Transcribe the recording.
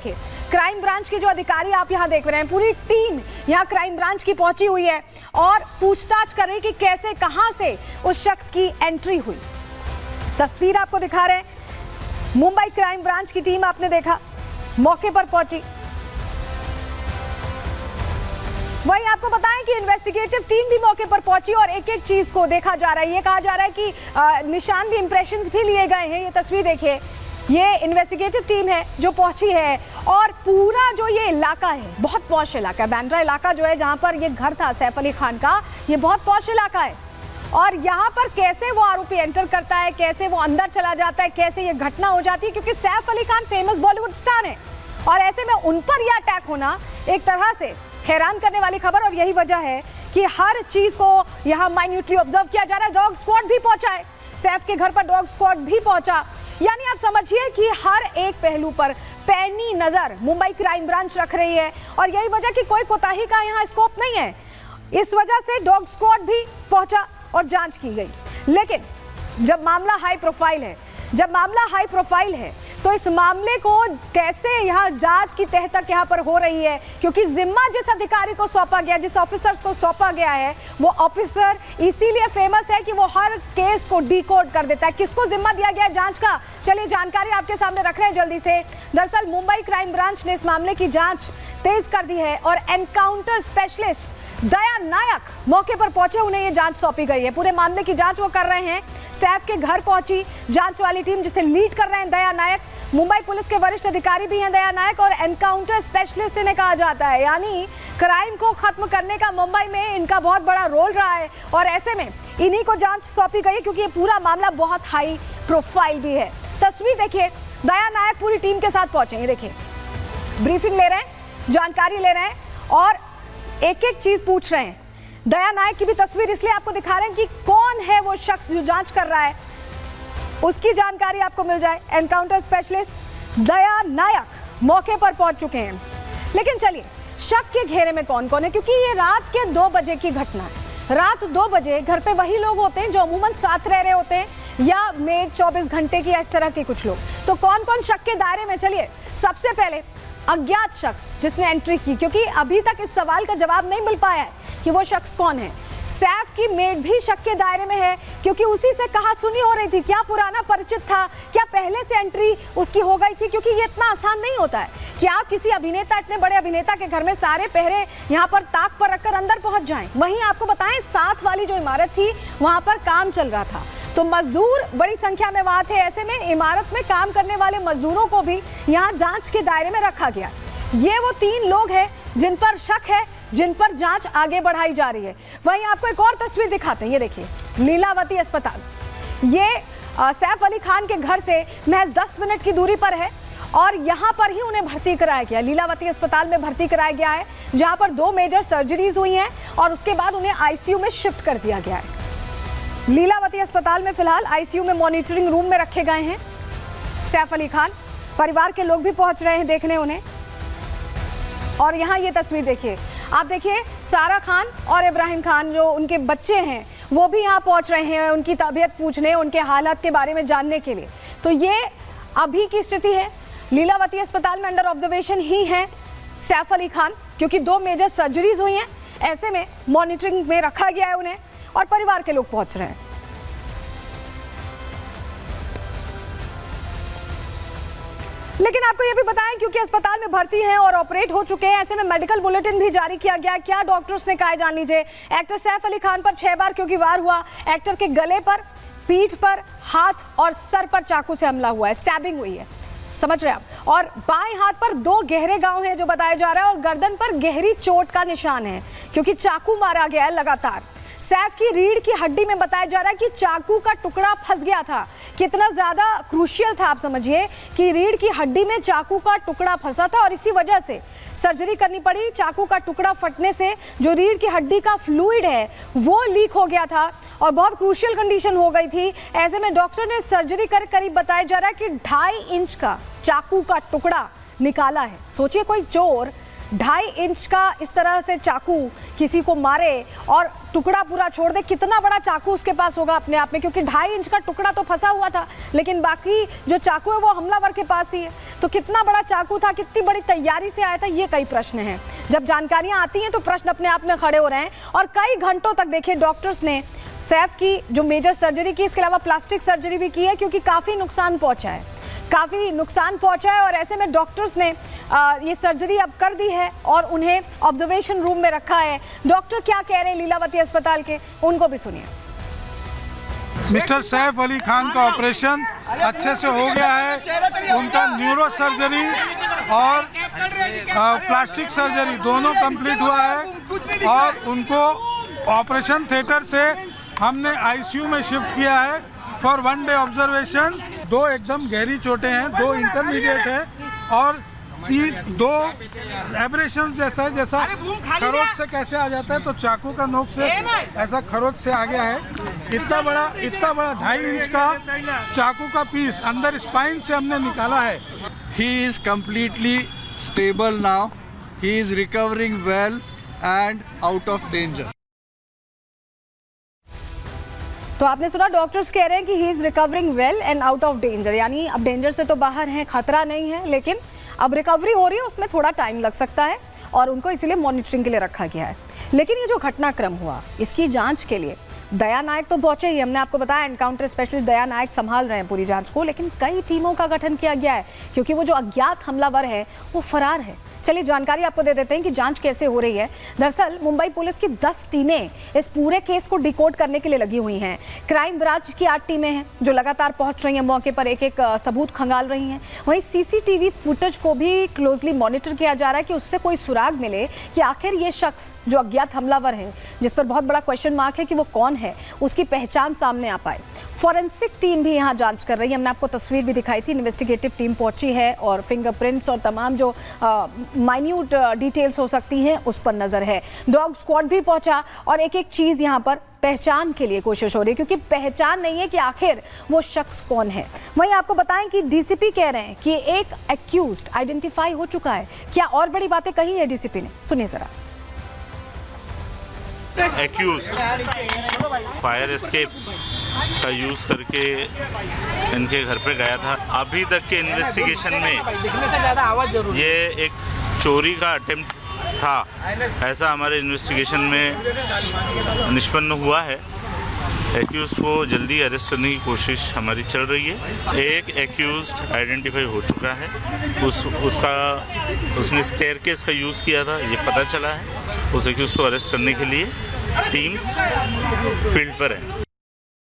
देखिए crime branch के जो अधिकारी आप यहाँ देख रहे हैं, पूरी टीम यहाँ क्राइम ब्रांच की पहुंची हुई है और पूछताछ कर रही कि कैसे कहां से उस शख्स की एंट्री हुई। तस्वीर आपको दिखा रहे हैं, मुंबई क्राइम ब्रांच की टीम आपने देखा मौके पर पहुंची। वहीं आपको बताएं कि इन्वेस्टिगेटिव टीम भी मौके पर पहुंची और एक एक चीज को देखा जा रहा है। ये कहा जा रहा है कि निशान भी, इंप्रेशंस भी लिए गए हैं। ये तस्वीर देखिए, ये इन्वेस्टिगेटिव टीम है जो पहुंची है और पूरा जो ये इलाका है बहुत पॉश इलाका है। बांद्रा इलाका जो है जहां पर ये घर था सैफ अली खान का, ये बहुत पॉश इलाका है और यहाँ पर कैसे वो आरोपी एंटर करता है, कैसे वो अंदर चला जाता है, कैसे ये घटना हो जाती है, क्योंकि सैफ अली खान फेमस बॉलीवुड स्टार है और ऐसे में उन पर यह अटैक होना एक तरह से हैरान करने वाली खबर। और यही वजह है कि हर चीज को यहाँ माइन्यूटली ऑब्जर्व किया जा रहा है। डॉग स्क्वाड भी पहुंचा है, सैफ के घर पर डॉग स्क्वाड भी पहुंचा, यानी आप समझिए कि हर एक पहलू पर पैनी नजर मुंबई क्राइम ब्रांच रख रही है और यही वजह कि कोई कोताही का यहाँ स्कोप नहीं है। इस वजह से डॉग स्क्वाड भी पहुंचा और जांच की गई। लेकिन जब मामला हाई प्रोफाइल है तो इस मामले को कैसे यहाँ जांच की तह तक यहाँ पर हो रही है, क्योंकि जिम्मा जिस अधिकारी को सौंपा गया, जिस ऑफिसर्स को सौंपा गया है, वो ऑफिसर इसीलिए फेमस है कि वो हर केस को डिकोड कर देता है। किसको जिम्मा दिया गया है जांच का, चलिए जानकारी आपके सामने रख रहे हैं जल्दी से। दरअसल मुंबई क्राइम ब्रांच ने इस मामले की जांच तेज कर दी है और एनकाउंटर स्पेशलिस्ट दया नायक मौके पर पहुंचे, उन्हें ये जांच सौंपी गई है। पूरे मामले की जांच वो कर रहे हैं। सैफ के घर पहुंची जांच वाली टीम जिसे लीड कर रहे हैं दया नायक। मुंबई पुलिस के वरिष्ठ अधिकारी भी हैं दया नायक और एनकाउंटर स्पेशलिस्ट इन्हें कहा जाता है, यानी क्राइम को खत्म करने का मुंबई में इनका बहुत बड़ा रोल रहा है और ऐसे में इन्हीं को जांच सौंपी गई क्योंकि ये पूरा मामला बहुत हाई प्रोफाइल भी है। तस्वीर देखिए, दया नायक पूरी टीम के साथ पहुंचे, ये देखिए ब्रीफिंग ले रहे हैं, जानकारी ले रहे हैं और एक एक चीज पूछ रहे हैं। दया नायक की भी तस्वीर इसलिए आपको दिखा रहे हैं कि कौन है वो शख्स जो जांच कर रहा है, उसकी जानकारी आपको मिल जाए। एनकाउंटर स्पेशलिस्ट दया नायक मौके पर पहुंच चुके हैं। लेकिन चलिए, शक के घेरे में कौन कौन है, क्योंकि ये रात के 2 बजे की घटना है। रात 2 बजे घर पे वही लोग होते हैं जो अमूमन साथ रह रहे होते हैं या मेड 24 घंटे की, इस तरह के कुछ लोग। तो कौन कौन शक के दायरे में, चलिए सबसे पहले अज्ञात शख्स जिसने एंट्री की, क्योंकि अभी तक इस सवाल का जवाब नहीं मिल पाया है कि वो शख्स कौन है। सैफ की मेड भी शक के दायरे में है क्योंकि उसी से कहा सुनी हो रही थी, क्या पुराना परिचित था, क्या पहले से एंट्री उसकी हो गई थी, क्योंकि ये इतना आसान नहीं होता है कि आप किसी अभिनेता, इतने बड़े अभिनेता के घर में सारे पहरे यहाँ पर ताक पर रखकर अंदर पहुंच जाएं। वहीं आपको बताएं, साथ वाली जो इमारत थी वहां पर काम चल रहा था तो मजदूर बड़ी संख्या में वहां थे। ऐसे में इमारत में काम करने वाले मजदूरों को भी यहाँ जांच के दायरे में रखा गया। ये वो 3 लोग हैं जिन पर शक है, जिन पर जांच आगे बढ़ाई जा रही है। वहीं आपको एक और तस्वीर दिखाते हैं, ये देखिए लीलावती अस्पताल। ये सैफ अली खान के घर से महज 10 मिनट की दूरी पर है और यहाँ पर ही उन्हें भर्ती कराया गया, लीलावती अस्पताल में भर्ती कराया गया है, जहाँ पर 2 मेजर सर्जरीज हुई हैं और उसके बाद उन्हें आईसीयू में शिफ्ट कर दिया गया है। लीलावती अस्पताल में फिलहाल आईसीयू में मॉनिटरिंग रूम में रखे गए हैं सैफ अली खान। परिवार के लोग भी पहुंच रहे हैं देखने उन्हें। और यहाँ ये तस्वीर देखिए, आप देखिए सारा खान और इब्राहिम खान जो उनके बच्चे हैं वो भी यहाँ पहुँच रहे हैं उनकी तबीयत पूछने, उनके हालात के बारे में जानने के लिए। तो ये अभी की स्थिति है, लीलावती अस्पताल में अंडर ऑब्जर्वेशन ही है सैफ अली खान, क्योंकि 2 मेजर सर्जरीज हुई हैं। ऐसे में मॉनिटरिंग में रखा गया है उन्हें और परिवार के लोग पहुंच रहे हैं। लेकिन आपको यह भी बताएं, क्योंकि अस्पताल में भर्ती हैं और ऑपरेट हो चुके हैं, ऐसे में मेडिकल बुलेटिन भी जारी किया गया। क्या डॉक्टर्स ने कहा जान लीजिए। एक्टर सैफ अली खान पर 6 बार क्योंकि वार हुआ। एक्टर के गले पर, पीठ पर, हाथ और सर पर चाकू से हमला हुआ है, स्टैबिंग हुई है, समझ रहे आप। और बाएं हाथ पर 2 गहरे घाव हैं जो बताया जा रहा है और गर्दन पर गहरी चोट का निशान है क्योंकि चाकू मारा गया है लगातार। सैफ की रीढ़ की हड्डी में बताया जा रहा है कि चाकू का टुकड़ा फंस गया था। कितना ज्यादा क्रूशियल था आप समझिए कि रीढ़ की हड्डी में चाकू का टुकड़ा फंसा था और इसी वजह से सर्जरी करनी पड़ी। चाकू का टुकड़ा फटने से जो रीढ़ की हड्डी का फ्लूइड है वो लीक हो गया था और बहुत क्रूशियल कंडीशन हो गई थी। ऐसे में डॉक्टर ने सर्जरी कर करीब बताया जा रहा है कि 2.5 इंच का चाकू का टुकड़ा निकाला है। सोचिए कोई चोर 2.5 इंच का इस तरह से चाकू किसी को मारे और टुकड़ा पूरा छोड़ दे, कितना बड़ा चाकू उसके पास होगा अपने आप में, क्योंकि 2.5 इंच का टुकड़ा तो फंसा हुआ था, लेकिन बाकी जो चाकू है वो हमलावर के पास ही है। तो कितना बड़ा चाकू था, कितनी बड़ी तैयारी से आया था, ये कई प्रश्न हैं। जब जानकारियां आती हैं तो प्रश्न अपने आप में खड़े हो रहे हैं। और कई घंटों तक देखिए डॉक्टर्स ने सैफ की जो मेजर सर्जरी की, इसके अलावा प्लास्टिक सर्जरी भी की है, क्योंकि काफ़ी नुकसान पहुंचा है और ऐसे में डॉक्टर्स ने ये सर्जरी अब कर दी है और उन्हें ऑब्जर्वेशन रूम में रखा है। डॉक्टर क्या कह रहे हैं लीलावती अस्पताल के, उनको भी सुनिए। मिस्टर सैफ अली खान का ऑपरेशन अच्छे से हो गया है। उनका न्यूरो सर्जरी और प्लास्टिक सर्जरी दोनों कंप्लीट हुआ है और उनको ऑपरेशन थिएटर से हमने आईसीयू में शिफ्ट किया है फॉर 1 डे ऑब्जर्वेशन। 2 एकदम गहरी चोटें हैं, 2 इंटरमीडिएट है और 2 एब्रेशन जैसा खरोच से कैसे आ जाता है, तो चाकू का नोक से ऐसा खरोच से आ गया है। इतना बड़ा 2.5 इंच का चाकू का पीस अंदर स्पाइन से हमने निकाला है। He is completely stable now. He is recovering well and out of danger. तो आपने सुना, डॉक्टर्स कह रहे हैं कि he is recovering well and out of danger, यानी अब डेंजर से तो बाहर हैं, खतरा नहीं है, लेकिन अब रिकवरी हो रही है, उसमें थोड़ा टाइम लग सकता है और उनको इसीलिए मॉनिटरिंग के लिए रखा गया है। लेकिन ये जो घटनाक्रम हुआ, इसकी जांच के लिए दया नायक तो पहुंचे ही, हमने आपको बताया एनकाउंटर स्पेशलिस्ट दया नायक संभाल रहे हैं पूरी जांच को, लेकिन कई टीमों का गठन किया गया है क्योंकि वो जो अज्ञात हमलावर है वो फरार है। चलिए जानकारी आपको दे देते हैं कि जांच कैसे हो रही है। दरअसल मुंबई पुलिस की 10 टीमें इस पूरे केस को डिकोड करने के लिए लगी हुई हैं। क्राइम ब्रांच की 8 टीमें हैं जो लगातार पहुंच रही हैं मौके पर, एक एक सबूत खंगाल रही हैं। वहीं सीसीटीवी फुटेज को भी क्लोजली मॉनिटर किया जा रहा है कि उससे कोई सुराग मिले कि आखिर ये शख्स जो अज्ञात हमलावर है, जिस पर बहुत बड़ा क्वेश्चन मार्क है कि वो कौन है, उसकी पहचान सामने आ पाए। फॉरेंसिक टीम भी यहाँ जांच कर रही है, हमने आपको तस्वीर भी दिखाई थी। इन्वेस्टिगेटिव टीम पहुंची है और फिंगरप्रिंट्स और तमाम जो माइन्यूट डिटेल्स हो सकती हैं उस पर नजर है। डॉग स्क्वाड भी पहुंचा और एक एक चीज यहाँ पर पहचान के लिए कोशिश हो रही है, क्योंकि पहचान नहीं है कि आखिर वो शख्स कौन है। वहीं आपको बताएं कि डीसीपी कह रहे हैं कि एक एक्यूज्ड आइडेंटिफाई हो चुका है। क्या और बड़ी बातें कही है डीसीपी ने, सुनिए जरा। एक्यूज्ड फायर एस्केप का यूज करके इनके घर पे गया था। अभी तक के इन्वेस्टिगेशन में ये एक चोरी का अटेम्प्ट था, ऐसा हमारे इन्वेस्टिगेशन में निष्पन्न हुआ है। एक्यूज्ड को जल्दी अरेस्ट करने की कोशिश हमारी चल रही है। एक एक्यूज्ड आइडेंटिफाई हो चुका है, उसने स्टेयरकेस का यूज़ किया था, ये पता चला है। उस एक्यूज्ड को अरेस्ट करने के लिए टीम्स फील्ड पर है।